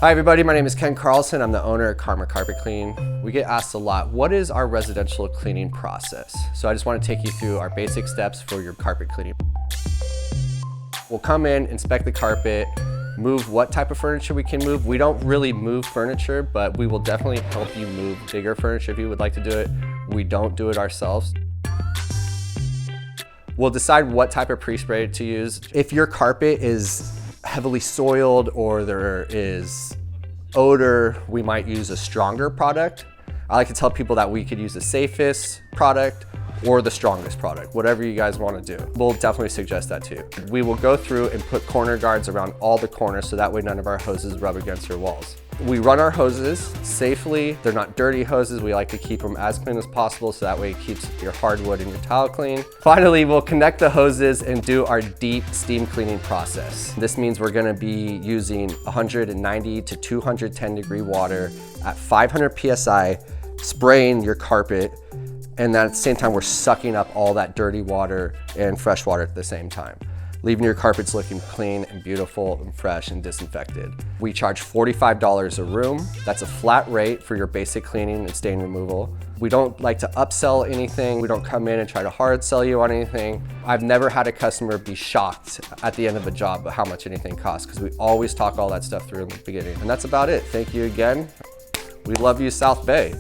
Hi everybody, my name is Ken Carlson. I'm the owner of Karma Carpet Clean. We get asked a lot, what is our residential cleaning process? So I just want to take you through our basic steps for your carpet cleaning. We'll come in, inspect the carpet, move what type of furniture we can move. We don't really move furniture, but we will definitely help you move bigger furniture if you would like to do it. We don't do it ourselves. We'll decide what type of pre-spray to use. If your carpet is heavily soiled or there is odor, we might use a stronger product. I like to tell people that we could use the safest product or the strongest product, whatever you guys want to do. We'll definitely suggest that to you. We will go through and put corner guards around all the corners so that way none of our hoses rub against your walls. We run our hoses safely. They're not dirty hoses. We like to keep them as clean as possible so that way it keeps your hardwood and your tile clean. Finally, we'll connect the hoses and do our deep steam cleaning process. This means we're gonna be using 190 to 210 degree water at 500 PSI, spraying your carpet, and then at the same time, we're sucking up all that dirty water and fresh water at the same time, leaving your carpets looking clean and beautiful and fresh and disinfected. We charge $45 a room. That's a flat rate for your basic cleaning and stain removal. We don't like to upsell anything. We don't come in and try to hard sell you on anything. I've never had a customer be shocked at the end of a job about how much anything costs because we always talk all that stuff through in the beginning. And that's about it. Thank you again. We love you, South Bay.